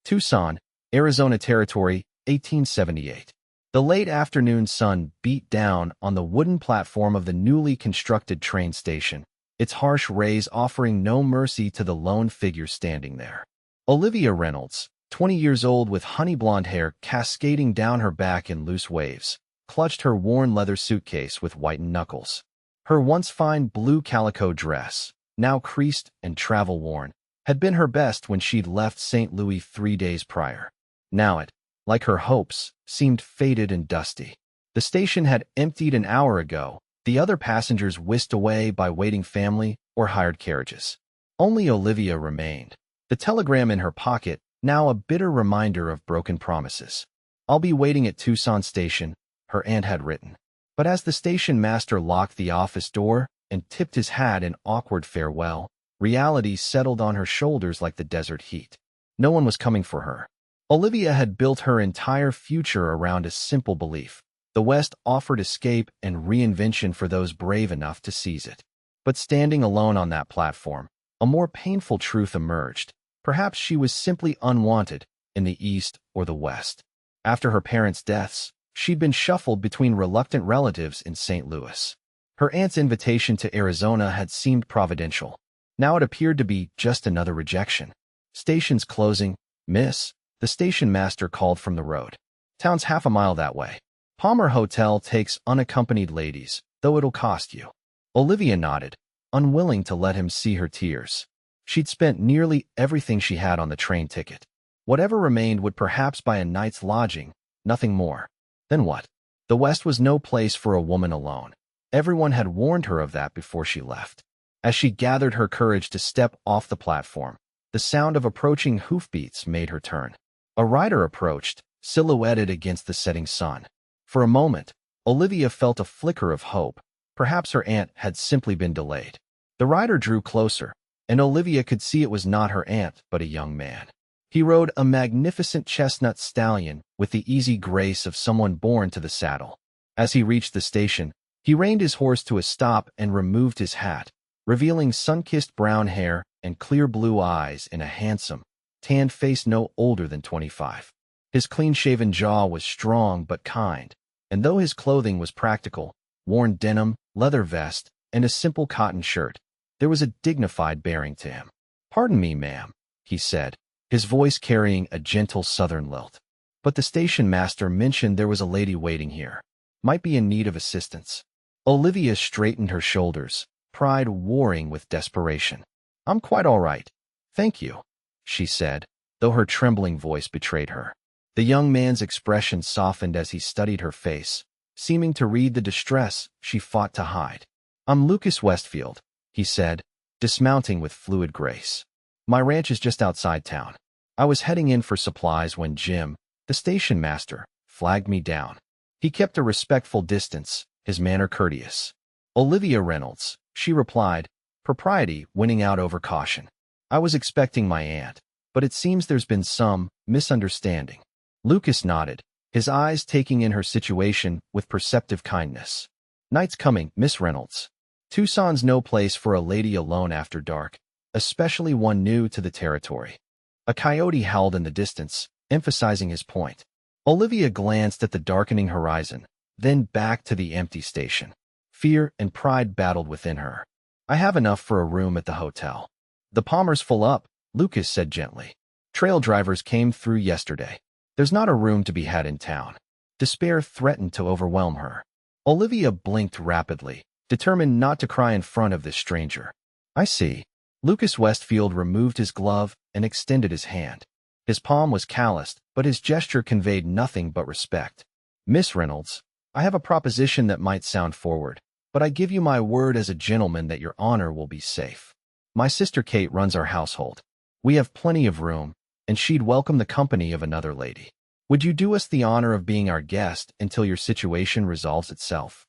Tucson, Arizona Territory, 1878. The late afternoon sun beat down on the wooden platform of the newly constructed train station, its harsh rays offering no mercy to the lone figure standing there. Olivia Reynolds, 20 years old with honey blonde hair cascading down her back in loose waves, clutched her worn leather suitcase with whitened knuckles. Her once fine blue calico dress, now creased and travel-worn, had been her best when she'd left St. Louis 3 days prior. Now it, like her hopes, seemed faded and dusty. The station had emptied an hour ago, the other passengers whisked away by waiting family or hired carriages. Only Olivia remained, the telegram in her pocket, now a bitter reminder of broken promises. "I'll be waiting at Tucson Station," her aunt had written. But as the station master locked the office door and tipped his hat in awkward farewell, reality settled on her shoulders like the desert heat. No one was coming for her. Olivia had built her entire future around a simple belief. The West offered escape and reinvention for those brave enough to seize it. But standing alone on that platform, a more painful truth emerged. Perhaps she was simply unwanted in the East or the West. After her parents' deaths, she'd been shuffled between reluctant relatives in St. Louis. Her aunt's invitation to Arizona had seemed providential. Now it appeared to be just another rejection. "Station's closing, miss," the station master called from the road. "Town's half a mile that way. Palmer Hotel takes unaccompanied ladies, though it'll cost you." Olivia nodded, unwilling to let him see her tears. She'd spent nearly everything she had on the train ticket. Whatever remained would perhaps buy a night's lodging, nothing more. Then what? The West was no place for a woman alone. Everyone had warned her of that before she left. As she gathered her courage to step off the platform, the sound of approaching hoofbeats made her turn. A rider approached, silhouetted against the setting sun. For a moment, Olivia felt a flicker of hope. Perhaps her aunt had simply been delayed. The rider drew closer, and Olivia could see it was not her aunt, but a young man. He rode a magnificent chestnut stallion with the easy grace of someone born to the saddle. As he reached the station, he reined his horse to a stop and removed his hat, revealing sun-kissed brown hair and clear blue eyes in a handsome, tanned face no older than 25. His clean-shaven jaw was strong but kind, and though his clothing was practical, worn denim, leather vest, and a simple cotton shirt, there was a dignified bearing to him. "Pardon me, ma'am," he said, his voice carrying a gentle southern lilt. "But the station master mentioned there was a lady waiting here. Might be in need of assistance." Olivia straightened her shoulders, pride warring with desperation. "I'm quite all right, thank you," she said, though her trembling voice betrayed her. The young man's expression softened as he studied her face, seeming to read the distress she fought to hide. "I'm Lucas Westfield," he said, dismounting with fluid grace. "My ranch is just outside town. I was heading in for supplies when Jim, the station master, flagged me down." He kept a respectful distance, his manner courteous. "Olivia Reynolds," she replied, propriety winning out over caution. "I was expecting my aunt, but it seems there's been some misunderstanding." Lucas nodded, his eyes taking in her situation with perceptive kindness. "Night's coming, Miss Reynolds. Tucson's no place for a lady alone after dark, especially one new to the territory." A coyote howled in the distance, emphasizing his point. Olivia glanced at the darkening horizon, then back to the empty station. Fear and pride battled within her. "I have enough for a room at the hotel." "The Palmer's full up," Lucas said gently. "Trail drivers came through yesterday. There's not a room to be had in town." Despair threatened to overwhelm her. Olivia blinked rapidly, determined not to cry in front of this stranger. "I see." Lucas Westfield removed his glove and extended his hand. His palm was calloused, but his gesture conveyed nothing but respect. "Miss Reynolds, I have a proposition that might sound forward, but I give you my word as a gentleman that your honor will be safe. My sister Kate runs our household. We have plenty of room, and she'd welcome the company of another lady. Would you do us the honor of being our guest until your situation resolves itself?"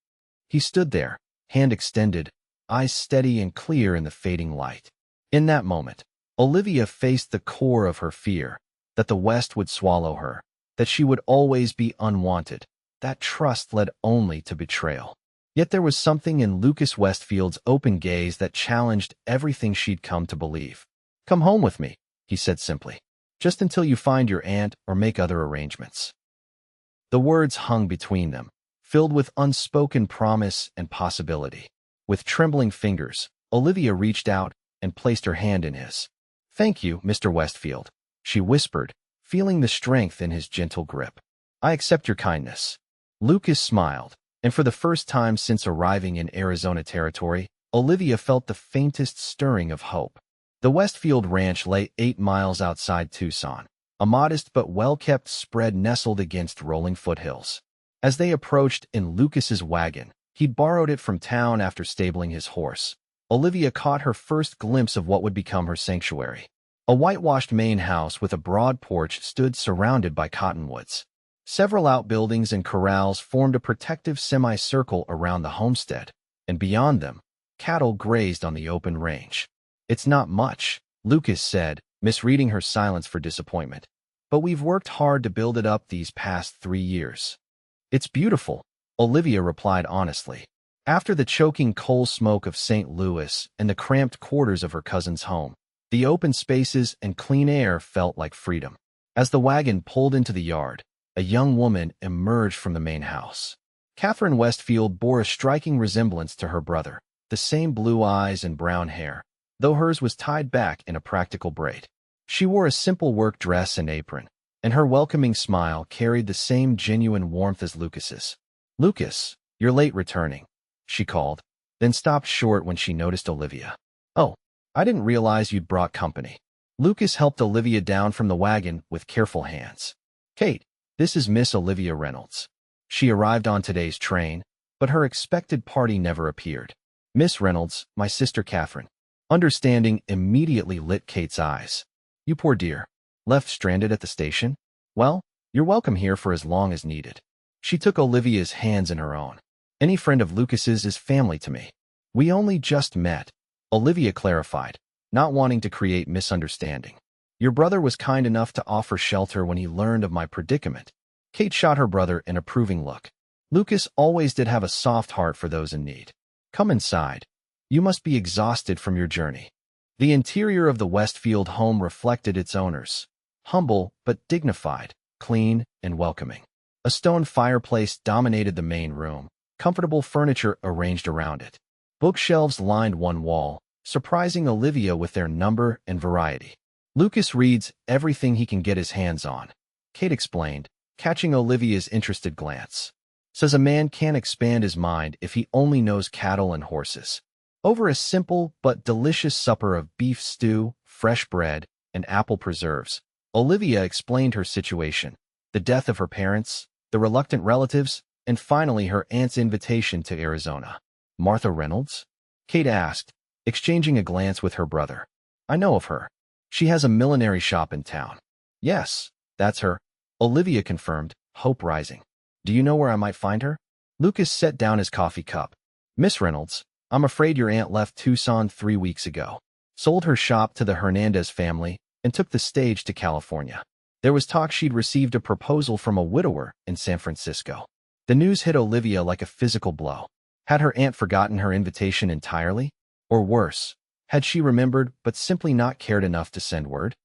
He stood there, hand extended, eyes steady and clear in the fading light. In that moment, Olivia faced the core of her fear, that the West would swallow her, that she would always be unwanted. That trust led only to betrayal. Yet there was something in Lucas Westfield's open gaze that challenged everything she'd come to believe. "Come home with me," he said simply. just until you find your aunt or make other arrangements." The words hung between them, filled with unspoken promise and possibility. With trembling fingers, Olivia reached out and placed her hand in his. "Thank you, Mr. Westfield," she whispered, feeling the strength in his gentle grip. "I accept your kindness." Lucas smiled, and for the first time since arriving in Arizona territory, Olivia felt the faintest stirring of hope. The Westfield Ranch lay 8 miles outside Tucson, a modest but well-kept spread nestled against rolling foothills. As they approached in Lucas's wagon, he'd borrowed it from town after stabling his horse, Olivia caught her first glimpse of what would become her sanctuary. A whitewashed main house with a broad porch stood surrounded by cottonwoods. Several outbuildings and corrals formed a protective semicircle around the homestead, and beyond them, cattle grazed on the open range. "It's not much," Lucas said, misreading her silence for disappointment. "But we've worked hard to build it up these past 3 years." "It's beautiful," Olivia replied honestly. After the choking coal smoke of St. Louis and the cramped quarters of her cousin's home, the open spaces and clean air felt like freedom. As the wagon pulled into the yard, a young woman emerged from the main house. Catherine Westfield bore a striking resemblance to her brother, the same blue eyes and brown hair, though hers was tied back in a practical braid. She wore a simple work dress and apron, and her welcoming smile carried the same genuine warmth as Lucas's. "Lucas, you're late returning," she called, then stopped short when she noticed Olivia. "Oh, I didn't realize you'd brought company." Lucas helped Olivia down from the wagon with careful hands. "Kate, this is Miss Olivia Reynolds. She arrived on today's train, but her expected party never appeared. Miss Reynolds, my sister Catherine." Understanding immediately lit Kate's eyes. "You poor dear. Left stranded at the station? Well, you're welcome here for as long as needed." She took Olivia's hands in her own. "Any friend of Lucas's is family to me. We only just met," Olivia clarified, not wanting to create misunderstanding. "Your brother was kind enough to offer shelter when he learned of my predicament." Kate shot her brother an approving look. Lucas always did have a soft heart for those in need. "Come inside. You must be exhausted from your journey." The interior of the Westfield home reflected its owners. Humble but dignified, clean and welcoming. A stone fireplace dominated the main room, comfortable furniture arranged around it. Bookshelves lined one wall, surprising Olivia with their number and variety. "Lucas reads everything he can get his hands on," Kate explained, catching Olivia's interested glance. "Says a man can't expand his mind if he only knows cattle and horses." Over a simple but delicious supper of beef stew, fresh bread, and apple preserves, Olivia explained her situation, the death of her parents, the reluctant relatives, and finally her aunt's invitation to Arizona. "Martha Reynolds?" Kate asked, exchanging a glance with her brother. "I know of her. She has a millinery shop in town." "Yes, that's her," Olivia confirmed, hope rising. "Do you know where I might find her?" Lucas set down his coffee cup. "Miss Reynolds, I'm afraid your aunt left Tucson 3 weeks ago, sold her shop to the Hernandez family, and took the stage to California. There was talk she'd received a proposal from a widower in San Francisco." The news hit Olivia like a physical blow. Had her aunt forgotten her invitation entirely? Or worse, had she remembered but simply not cared enough to send word?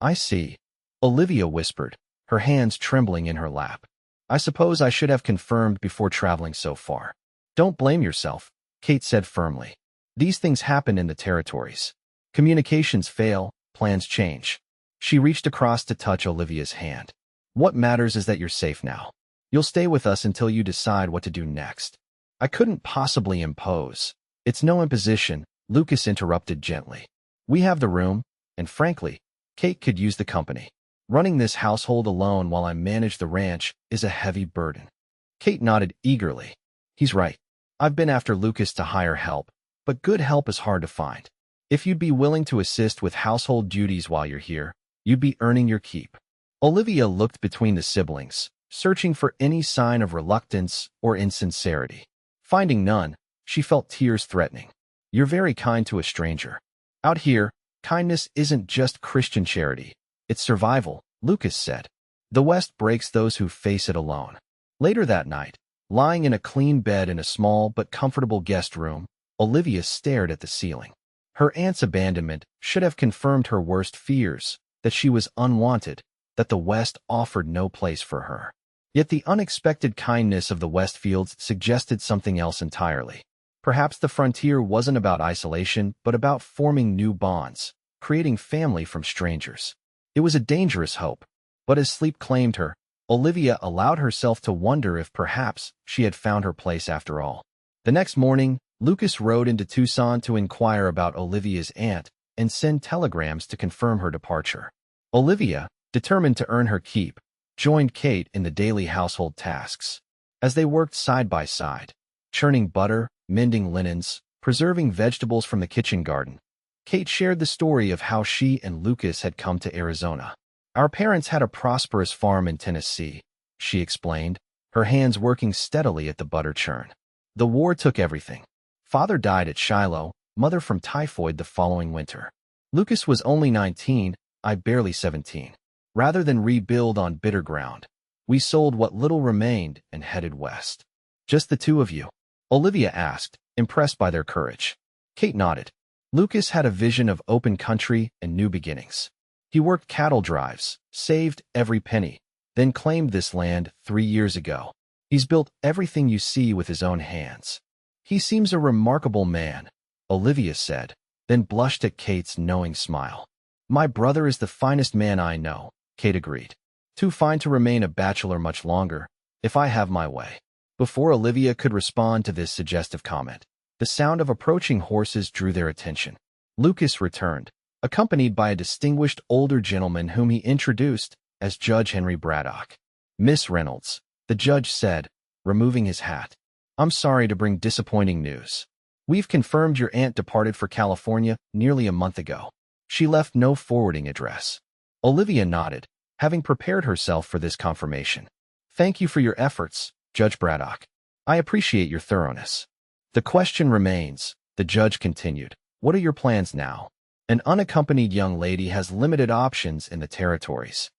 "I see," Olivia whispered, her hands trembling in her lap. "I suppose I should have confirmed before traveling so far." "Don't blame yourself," Kate said firmly. "These things happen in the territories. Communications fail, plans change." She reached across to touch Olivia's hand. "What matters is that you're safe now. You'll stay with us until you decide what to do next." "I couldn't possibly impose." "It's no imposition," Lucas interrupted gently. "We have the room, and frankly, Kate could use the company. Running this household alone while I manage the ranch is a heavy burden." Kate nodded eagerly. "He's right. I've been after Lucas to hire help, but good help is hard to find. If you'd be willing to assist with household duties while you're here, you'd be earning your keep." Olivia looked between the siblings, searching for any sign of reluctance or insincerity. Finding none, she felt tears threatening. "You're very kind to a stranger. Out here, kindness isn't just Christian charity. It's survival," Lucas said. "The West breaks those who face it alone." Later that night, lying in a clean bed in a small but comfortable guest room, Olivia stared at the ceiling. Her aunt's abandonment should have confirmed her worst fears, that she was unwanted, that the West offered no place for her. Yet the unexpected kindness of the Westfields suggested something else entirely. Perhaps the frontier wasn't about isolation, but about forming new bonds, creating family from strangers. It was a dangerous hope, but as sleep claimed her, Olivia allowed herself to wonder if perhaps she had found her place after all. The next morning, Lucas rode into Tucson to inquire about Olivia's aunt and send telegrams to confirm her departure. Olivia, determined to earn her keep, joined Kate in the daily household tasks. As they worked side by side, churning butter, mending linens, preserving vegetables from the kitchen garden, Kate shared the story of how she and Lucas had come to Arizona. "Our parents had a prosperous farm in Tennessee," she explained, her hands working steadily at the butter churn. "The war took everything. Father died at Shiloh, mother from typhoid the following winter. Lucas was only 19, I barely 17. Rather than rebuild on bitter ground, we sold what little remained and headed west." "Just the two of you?" Olivia asked, impressed by their courage. Kate nodded. Lucas had a vision of open country and new beginnings. He worked cattle drives, saved every penny, then claimed this land 3 years ago. He's built everything you see with his own hands. "He seems a remarkable man," Olivia said, then blushed at Kate's knowing smile. "My brother is the finest man I know," Kate agreed. "Too fine to remain a bachelor much longer, if I have my way." Before Olivia could respond to this suggestive comment, the sound of approaching horses drew their attention. Lucas returned, accompanied by a distinguished older gentleman whom he introduced as Judge Henry Braddock. "Miss Reynolds," the judge said, removing his hat. "I'm sorry to bring disappointing news. We've confirmed your aunt departed for California nearly a month ago. She left no forwarding address." Olivia nodded, having prepared herself for this confirmation. "Thank you for your efforts, Judge Braddock. I appreciate your thoroughness. The question remains," the judge continued. "What are your plans now? An unaccompanied young lady has limited options in the territories."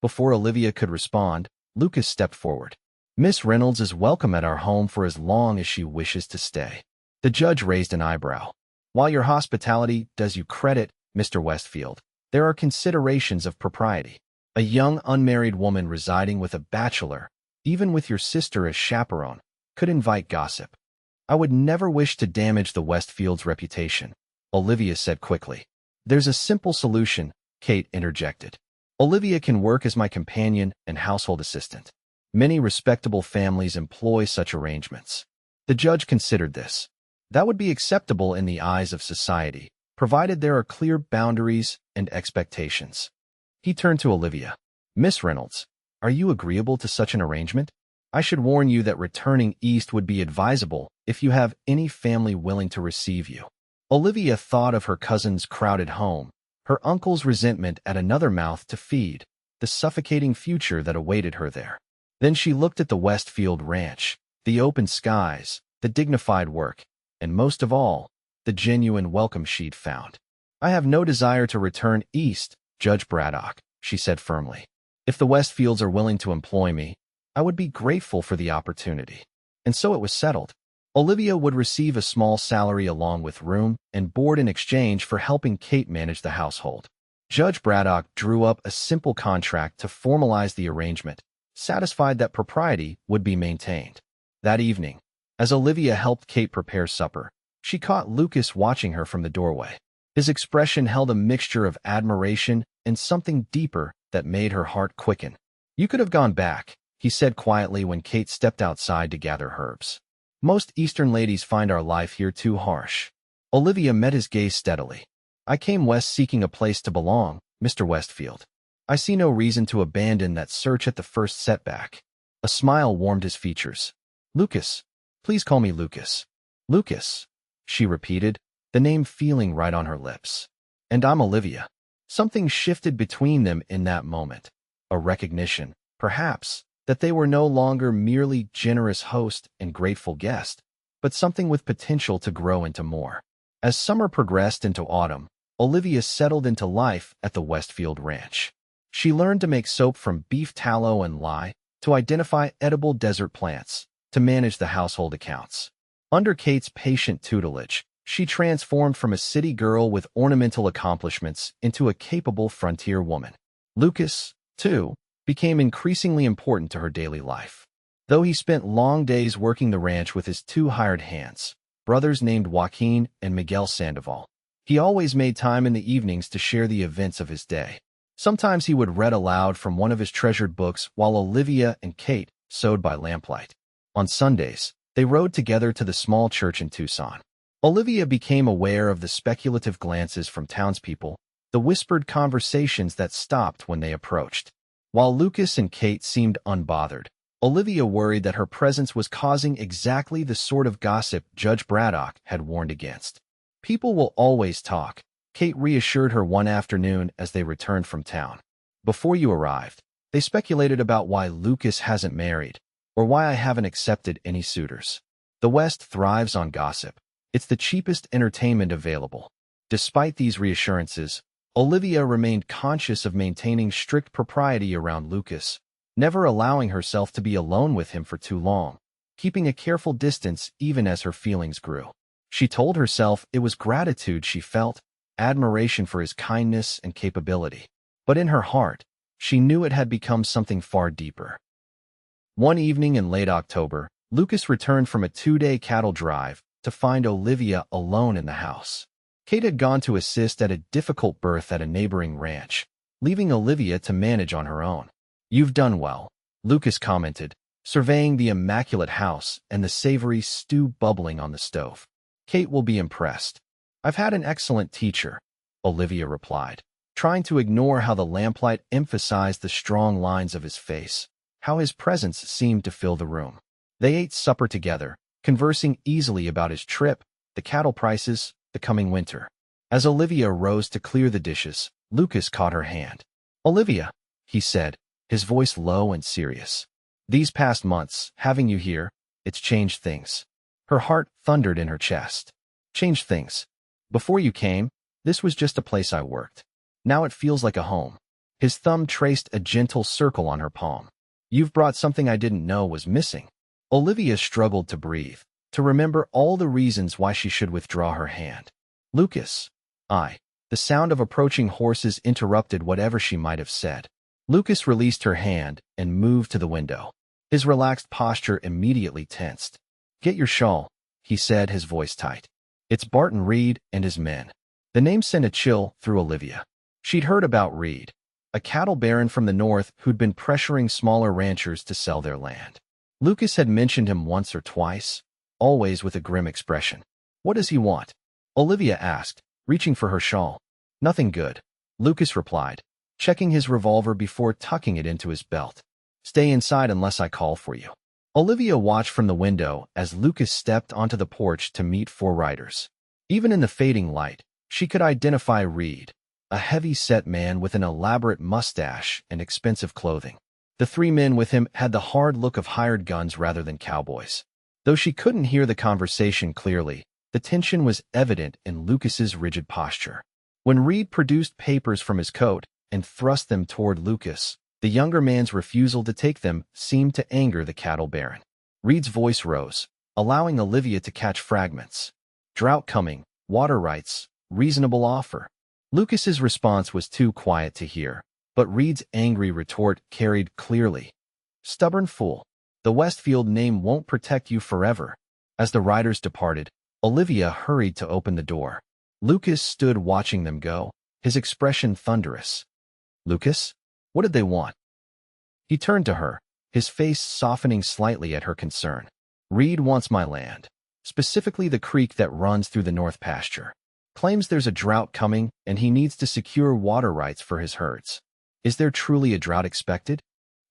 Before Olivia could respond, Lucas stepped forward. "Miss Reynolds is welcome at our home for as long as she wishes to stay." The judge raised an eyebrow. "While your hospitality does you credit, Mr. Westfield, there are considerations of propriety. A young unmarried woman residing with a bachelor, even with your sister as chaperone, could invite gossip." "I would never wish to damage the Westfield's reputation," Olivia said quickly. "There's a simple solution," Kate interjected. "Olivia can work as my companion and household assistant. Many respectable families employ such arrangements." The judge considered this. "That would be acceptable in the eyes of society, provided there are clear boundaries and expectations." He turned to Olivia. "Miss Reynolds, are you agreeable to such an arrangement? I should warn you that returning east would be advisable if you have any family willing to receive you." Olivia thought of her cousin's crowded home, her uncle's resentment at another mouth to feed, the suffocating future that awaited her there. Then she looked at the Westfield ranch, the open skies, the dignified work, and most of all, the genuine welcome she'd found. "I have no desire to return east, Judge Braddock," she said firmly. "If the Westfields are willing to employ me, I would be grateful for the opportunity." And so it was settled. Olivia would receive a small salary along with room and board in exchange for helping Kate manage the household. Judge Braddock drew up a simple contract to formalize the arrangement, satisfied that propriety would be maintained. That evening, as Olivia helped Kate prepare supper, she caught Lucas watching her from the doorway. His expression held a mixture of admiration and something deeper that made her heart quicken. "You could have gone back," he said quietly when Kate stepped outside to gather herbs. "Most Eastern ladies find our life here too harsh." Olivia met his gaze steadily. "I came west seeking a place to belong, Mr. Westfield. I see no reason to abandon that search at the first setback." A smile warmed his features. "Lucas. Please call me Lucas." "Lucas," she repeated, the name feeling right on her lips. "And I'm Olivia." Something shifted between them in that moment. A recognition, perhaps, that they were no longer merely generous host and grateful guest, but something with potential to grow into more. As summer progressed into autumn, Olivia settled into life at the Westfield Ranch. She learned to make soap from beef tallow and lye, to identify edible desert plants, to manage the household accounts. Under Kate's patient tutelage, She transformed from a city girl with ornamental accomplishments into a capable frontier woman. Lucas, too, became increasingly important to her daily life. Though he spent long days working the ranch with his two hired hands, brothers named Joaquin and Miguel Sandoval, he always made time in the evenings to share the events of his day. Sometimes he would read aloud from one of his treasured books while Olivia and Kate sewed by lamplight. On Sundays, they rode together to the small church in Tucson. Olivia became aware of the speculative glances from townspeople, the whispered conversations that stopped when they approached. While Lucas and Kate seemed unbothered, Olivia worried that her presence was causing exactly the sort of gossip Judge Braddock had warned against. "People will always talk," Kate reassured her one afternoon as they returned from town. "Before you arrived, they speculated about why Lucas hasn't married, or why I haven't accepted any suitors. The West thrives on gossip. It's the cheapest entertainment available." Despite these reassurances, Olivia remained conscious of maintaining strict propriety around Lucas, never allowing herself to be alone with him for too long, keeping a careful distance even as her feelings grew. She told herself it was gratitude she felt, admiration for his kindness and capability. But in her heart, she knew it had become something far deeper. One evening in late October, Lucas returned from a 2-day cattle drive to find Olivia alone in the house. Kate had gone to assist at a difficult birth at a neighboring ranch, leaving Olivia to manage on her own. "You've done well," Lucas commented, surveying the immaculate house and the savory stew bubbling on the stove. "Kate will be impressed." "I've had an excellent teacher," Olivia replied, trying to ignore how the lamplight emphasized the strong lines of his face, how his presence seemed to fill the room. They ate supper together, conversing easily about his trip, the cattle prices, the coming winter. As Olivia rose to clear the dishes, Lucas caught her hand. "Olivia," he said, his voice low and serious. "These past months, having you here, it's changed things." Her heart thundered in her chest. "Changed things? Before you came, this was just a place I worked. Now it feels like a home." His thumb traced a gentle circle on her palm. "You've brought something I didn't know was missing." Olivia struggled to breathe, to remember all the reasons why she should withdraw her hand. "Lucas, The sound of approaching horses interrupted whatever she might have said. Lucas released her hand and moved to the window. His relaxed posture immediately tensed. "Get your shawl," he said, his voice tight. "It's Barton Reed and his men." The name sent a chill through Olivia. She'd heard about Reed, a cattle baron from the north who'd been pressuring smaller ranchers to sell their land. Lucas had mentioned him once or twice, always with a grim expression. "What does he want?" Olivia asked, reaching for her shawl. "Nothing good," Lucas replied, checking his revolver before tucking it into his belt. "Stay inside unless I call for you." Olivia watched from the window as Lucas stepped onto the porch to meet 4 riders. Even in the fading light, she could identify Reed, a heavy-set man with an elaborate mustache and expensive clothing. The 3 men with him had the hard look of hired guns rather than cowboys. Though she couldn't hear the conversation clearly, the tension was evident in Lucas's rigid posture. When Reed produced papers from his coat and thrust them toward Lucas, the younger man's refusal to take them seemed to anger the cattle baron. Reed's voice rose, allowing Olivia to catch fragments. "Drought coming, water rights, reasonable offer." Lucas's response was too quiet to hear, but Reed's angry retort carried clearly. "Stubborn fool. The Westfield name won't protect you forever." As the riders departed, Olivia hurried to open the door. Lucas stood watching them go, his expression thunderous. "Lucas? What did they want?" He turned to her, his face softening slightly at her concern. "Reed wants my land, specifically the creek that runs through the north pasture. Claims there's a drought coming and he needs to secure water rights for his herds." "Is there truly a drought expected?"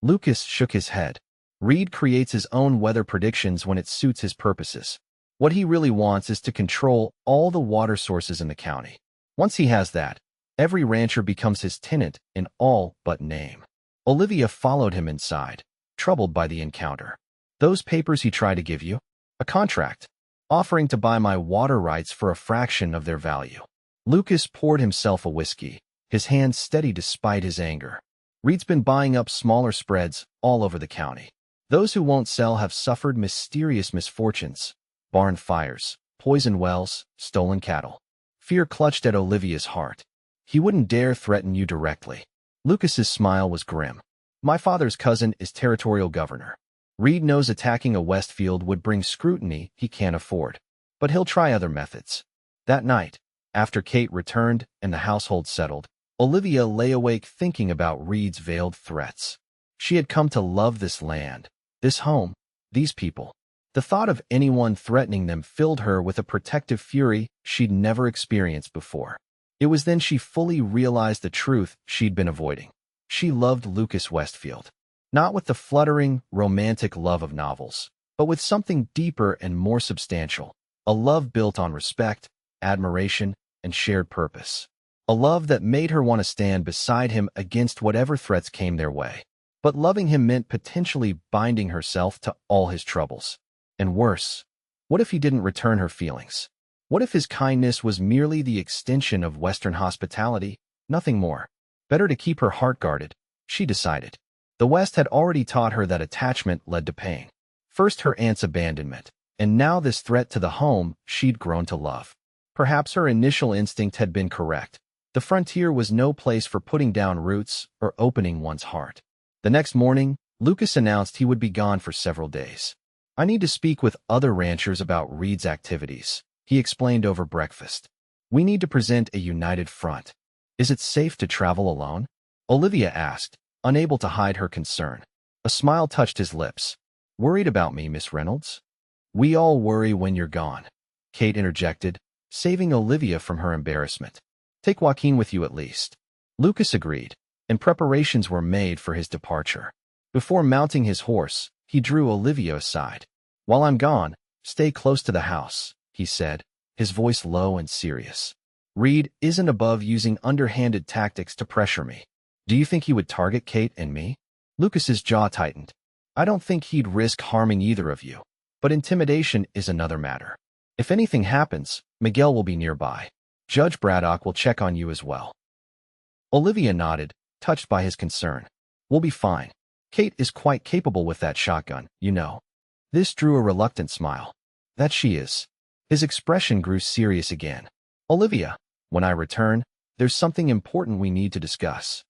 Lucas shook his head. "Reed creates his own weather predictions when it suits his purposes. What he really wants is to control all the water sources in the county. Once he has that, every rancher becomes his tenant in all but name." Olivia followed him inside, troubled by the encounter. "Those papers he tried to give you? A contract, offering to buy my water rights for a fraction of their value." Lucas poured himself a whiskey, his hands steady despite his anger. "Reed's been buying up smaller spreads all over the county. Those who won't sell have suffered mysterious misfortunes. Barn fires, poison wells, stolen cattle. Fear clutched at Olivia's heart. He wouldn't dare threaten you directly. Lucas's smile was grim. My father's cousin is territorial governor. Reed knows attacking a Westfield would bring scrutiny he can't afford. But he'll try other methods. That night, after Kate returned and the household settled, Olivia lay awake thinking about Reed's veiled threats. She had come to love this land, this home, these people. The thought of anyone threatening them filled her with a protective fury she'd never experienced before. It was then she fully realized the truth she'd been avoiding. She loved Lucas Westfield. Not with the fluttering, romantic love of novels, but with something deeper and more substantial. A love built on respect, admiration, and shared purpose. A love that made her want to stand beside him against whatever threats came their way. But loving him meant potentially binding herself to all his troubles. And worse, what if he didn't return her feelings? What if his kindness was merely the extension of Western hospitality, nothing more? Better to keep her heart guarded, she decided. The West had already taught her that attachment led to pain. First her aunt's abandonment, and now this threat to the home she'd grown to love. Perhaps her initial instinct had been correct. The frontier was no place for putting down roots or opening one's heart. The next morning, Lucas announced he would be gone for several days. I need to speak with other ranchers about Reed's activities, he explained over breakfast. We need to present a united front. Is it safe to travel alone? Olivia asked, unable to hide her concern. A smile touched his lips. Worried about me, Miss Reynolds? We all worry when you're gone, Kate interjected, saving Olivia from her embarrassment. Take Joaquin with you at least. Lucas agreed, and preparations were made for his departure. Before mounting his horse, he drew Olivia aside. While I'm gone, stay close to the house, he said, his voice low and serious. Reed isn't above using underhanded tactics to pressure me. Do you think he would target Kate and me? Lucas's jaw tightened. I don't think he'd risk harming either of you. But intimidation is another matter. If anything happens, Miguel will be nearby. Judge Braddock will check on you as well. Olivia nodded, touched by his concern. We'll be fine. Kate is quite capable with that shotgun, you know. This drew a reluctant smile. That she is. His expression grew serious again. Olivia, when I return, there's something important we need to discuss.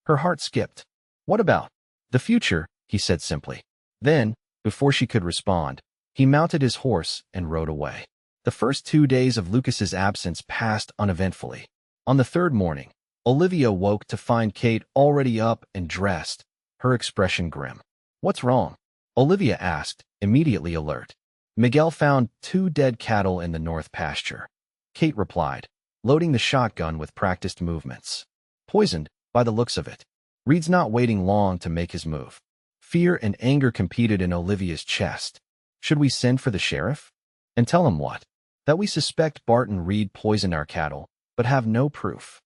Her heart skipped. What about? The future, he said simply. Then, before she could respond, he mounted his horse and rode away. The first 2 days of Lucas's absence passed uneventfully. On the third morning, Olivia woke to find Kate already up and dressed, her expression grim. What's wrong? Olivia asked, immediately alert. Miguel found 2 dead cattle in the north pasture. Kate replied, loading the shotgun with practiced movements. Poisoned, by the looks of it. Reed's not waiting long to make his move. Fear and anger competed in Olivia's chest. Should we send for the sheriff? And tell him what? That we suspect Barton Reed poisoned our cattle, but have no proof.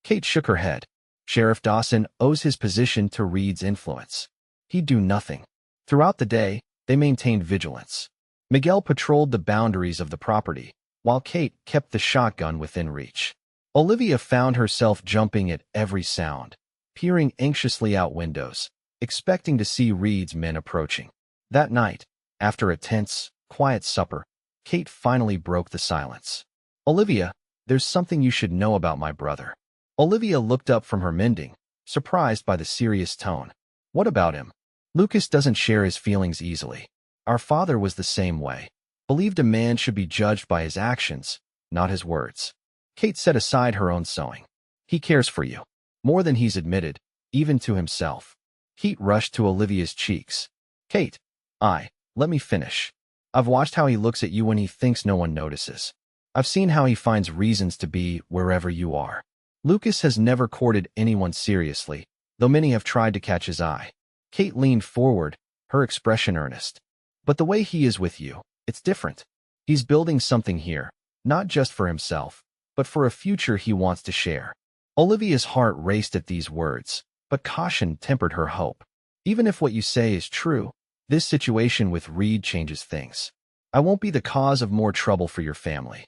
Kate shook her head. Sheriff Dawson owes his position to Reed's influence. He'd do nothing. Throughout the day, they maintained vigilance. Miguel patrolled the boundaries of the property, while Kate kept the shotgun within reach. Olivia found herself jumping at every sound, peering anxiously out windows, expecting to see Reed's men approaching. That night, after a tense, quiet supper, Kate finally broke the silence. Olivia, there's something you should know about my brother. Olivia looked up from her mending, surprised by the serious tone. What about him? Lucas doesn't share his feelings easily. Our father was the same way. Believed a man should be judged by his actions, not his words. Kate set aside her own sewing. He cares for you. More than he's admitted, even to himself. Heat rushed to Olivia's cheeks. Kate, let me finish. I've watched how he looks at you when he thinks no one notices. I've seen how he finds reasons to be wherever you are. Lucas has never courted anyone seriously, though many have tried to catch his eye. Kate leaned forward, her expression earnest. But the way he is with you, it's different. He's building something here, not just for himself, but for a future he wants to share. Olivia's heart raced at these words, but caution tempered her hope. Even if what you say is true, this situation with Reed changes things. I won't be the cause of more trouble for your family.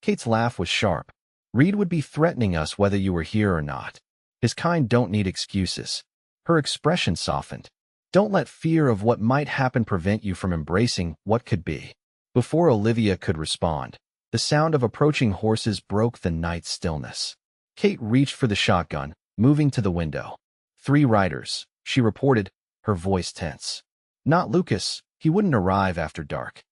Kate's laugh was sharp. Reed would be threatening us whether you were here or not. His kind don't need excuses. Her expression softened. Don't let fear of what might happen prevent you from embracing what could be. Before Olivia could respond, The sound of approaching horses broke the night's stillness. Kate reached for the shotgun, moving to the window. 3 riders, she reported, her voice tense. Not Lucas, he wouldn't arrive after dark.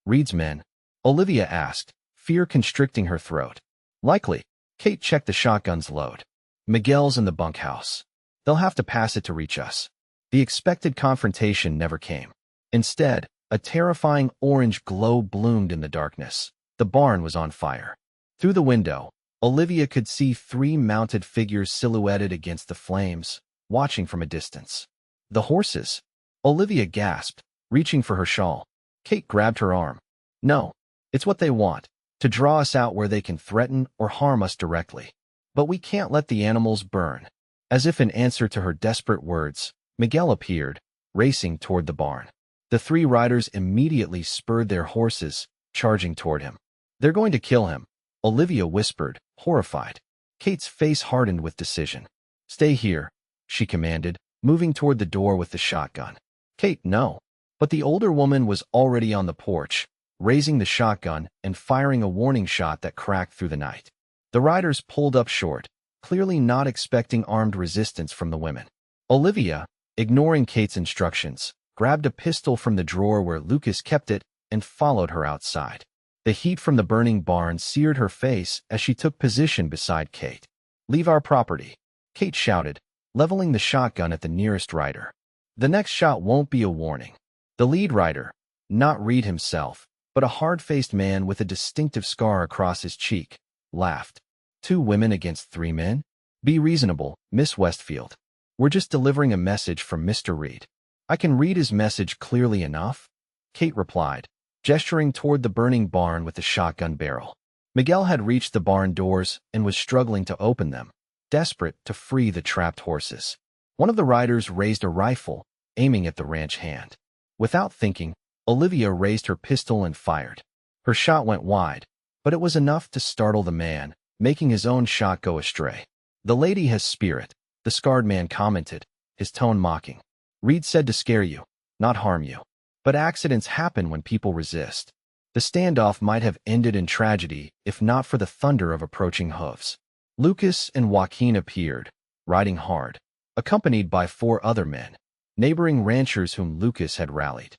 Reed's men? Olivia asked, fear constricting her throat. Likely. Kate checked the shotgun's load. Miguel's in the bunkhouse. They'll have to pass it to reach us. The expected confrontation never came. Instead, a terrifying orange glow bloomed in the darkness. The barn was on fire. Through the window, Olivia could see 3 mounted figures silhouetted against the flames, watching from a distance. The horses? Olivia gasped, reaching for her shawl. Kate grabbed her arm. No, it's what they want, to draw us out where they can threaten or harm us directly. But we can't let the animals burn. As if in answer to her desperate words, Miguel appeared, racing toward the barn. The 3 riders immediately spurred their horses, charging toward him. They're going to kill him, Olivia whispered, horrified. Kate's face hardened with decision. Stay here, she commanded, moving toward the door with the shotgun. Kate, no. But the older woman was already on the porch, raising the shotgun and firing a warning shot that cracked through the night. The riders pulled up short, clearly not expecting armed resistance from the women. Olivia, ignoring Kate's instructions, grabbed a pistol from the drawer where Lucas kept it and followed her outside. The heat from the burning barn seared her face as she took position beside Kate. Leave our property, Kate shouted, leveling the shotgun at the nearest rider. The next shot won't be a warning. The lead rider, not Reed himself, but a hard-faced man with a distinctive scar across his cheek, laughed. 2 women against 3 men? Be reasonable, Miss Westfield. We're just delivering a message from Mr. Reed. I can read his message clearly enough, Kate replied, gesturing toward the burning barn with the shotgun barrel. Miguel had reached the barn doors and was struggling to open them, desperate to free the trapped horses. One of the riders raised a rifle, aiming at the ranch hand. Without thinking, Olivia raised her pistol and fired. Her shot went wide, but it was enough to startle the man, making his own shot go astray. The lady has spirit, the scarred man commented, his tone mocking. Reed said to scare you, not harm you. But accidents happen when people resist. The standoff might have ended in tragedy if not for the thunder of approaching hoofs. Lucas and Joaquin appeared, riding hard, accompanied by 4 other men, neighboring ranchers whom Lucas had rallied.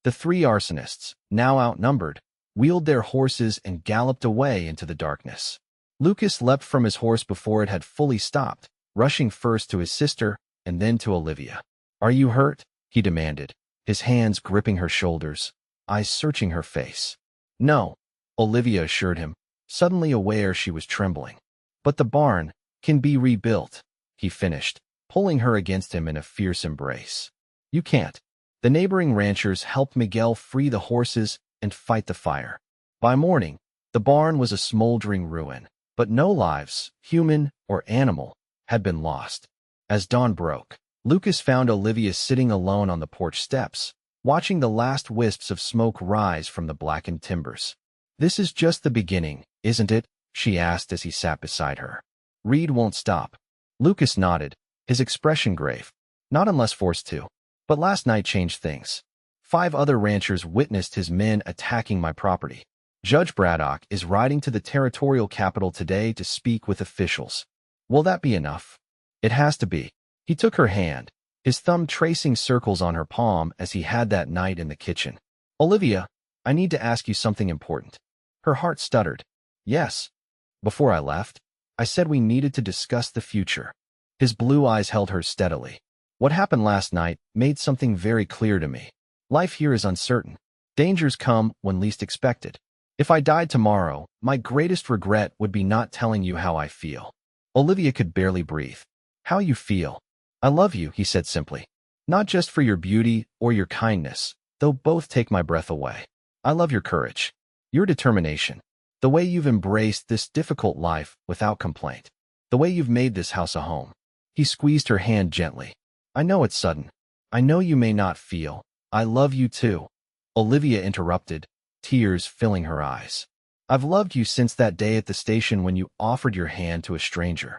The 3 arsonists, now outnumbered, wheeled their horses and galloped away into the darkness. Lucas leapt from his horse before it had fully stopped, rushing first to his sister and then to Olivia. Are you hurt? He demanded, his hands gripping her shoulders, eyes searching her face. No, Olivia assured him, suddenly aware she was trembling. But the barn can be rebuilt, he finished, pulling her against him in a fierce embrace. You can't. The neighboring ranchers helped Miguel free the horses and fight the fire. By morning, the barn was a smoldering ruin, but no lives, human or animal, had been lost. As dawn broke, Lucas found Olivia sitting alone on the porch steps, watching the last wisps of smoke rise from the blackened timbers. This is just the beginning, isn't it? She asked as he sat beside her. Reed won't stop. Lucas nodded, his expression grave. Not unless forced to. But last night changed things. 5 other ranchers witnessed his men attacking my property. Judge Braddock is riding to the territorial capital today to speak with officials. Will that be enough? It has to be. He took her hand, his thumb tracing circles on her palm as he had that night in the kitchen. Olivia, I need to ask you something important. Her heart stuttered. Yes. Before I left, I said we needed to discuss the future. His blue eyes held her steadily. What happened last night made something very clear to me. Life here is uncertain. Dangers come when least expected. If I died tomorrow, my greatest regret would be not telling you how I feel. Olivia could barely breathe. How you feel? I love you, he said simply. Not just for your beauty or your kindness, though both take my breath away. I love your courage, your determination, the way you've embraced this difficult life without complaint, the way you've made this house a home. He squeezed her hand gently. I know it's sudden. I know you may not feel. I love you too. Olivia interrupted, tears filling her eyes. I've loved you since that day at the station when you offered your hand to a stranger.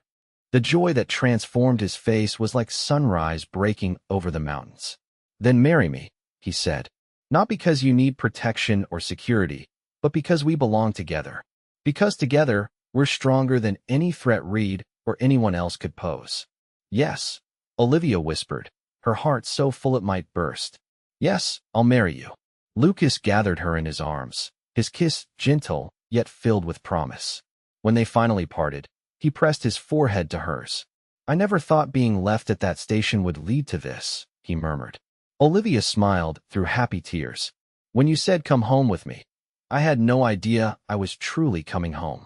The joy that transformed his face was like sunrise breaking over the mountains. Then marry me, he said. Not because you need protection or security, but because we belong together. Because together, we're stronger than any threat Reed or anyone else could pose. Yes, Olivia whispered, her heart so full it might burst. Yes, I'll marry you. Lucas gathered her in his arms, his kiss gentle, yet filled with promise. When they finally parted, he pressed his forehead to hers. I never thought being left at that station would lead to this, he murmured. Olivia smiled through happy tears. When you said come home with me, I had no idea I was truly coming home.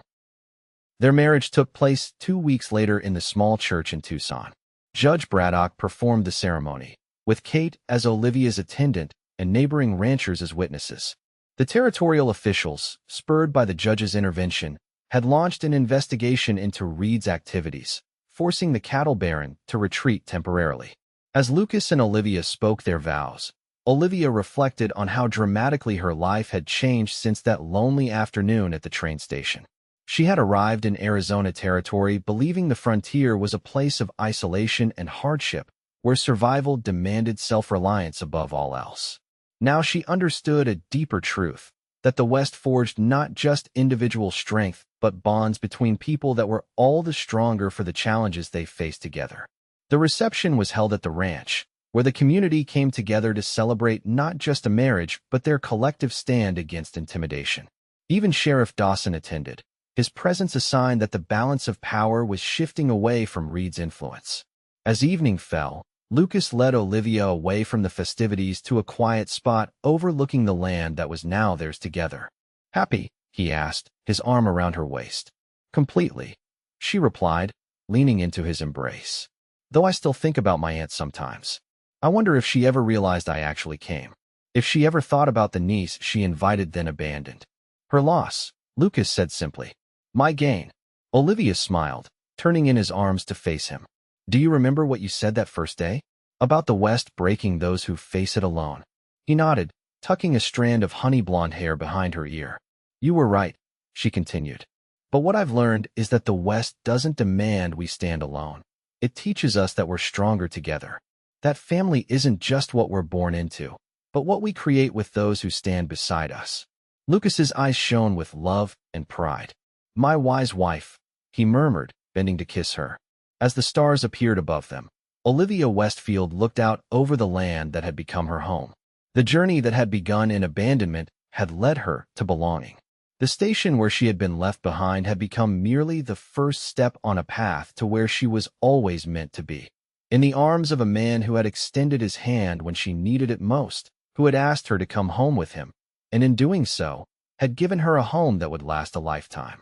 Their marriage took place 2 weeks later in the small church in Tucson. Judge Braddock performed the ceremony, with Kate as Olivia's attendant and neighboring ranchers as witnesses. The territorial officials, spurred by the judge's intervention, had launched an investigation into Reed's activities, forcing the cattle baron to retreat temporarily. As Lucas and Olivia spoke their vows, Olivia reflected on how dramatically her life had changed since that lonely afternoon at the train station. She had arrived in Arizona territory believing the frontier was a place of isolation and hardship, where survival demanded self-reliance above all else. Now she understood a deeper truth, that the West forged not just individual strength, but bonds between people that were all the stronger for the challenges they faced together. The reception was held at the ranch, where the community came together to celebrate not just a marriage, but their collective stand against intimidation. Even Sheriff Dawson attended, his presence a sign that the balance of power was shifting away from Reed's influence. As evening fell, Lucas led Olivia away from the festivities to a quiet spot overlooking the land that was now theirs together. Happy? He asked, his arm around her waist. Completely, she replied, leaning into his embrace. Though I still think about my aunt sometimes. I wonder if she ever realized I actually came. If she ever thought about the niece she invited then abandoned. Her loss, Lucas said simply. My gain. Olivia smiled, turning in his arms to face him. Do you remember what you said that first day? About the West breaking those who face it alone. He nodded, tucking a strand of honey blonde hair behind her ear. You were right, she continued. But what I've learned is that the West doesn't demand we stand alone. It teaches us that we're stronger together. That family isn't just what we're born into, but what we create with those who stand beside us. Lucas's eyes shone with love and pride. My wise wife, he murmured, bending to kiss her. As the stars appeared above them, Olivia Westfield looked out over the land that had become her home. The journey that had begun in abandonment had led her to belonging. The station where she had been left behind had become merely the first step on a path to where she was always meant to be. In the arms of a man who had extended his hand when she needed it most, who had asked her to come home with him, and in doing so, had given her a home that would last a lifetime.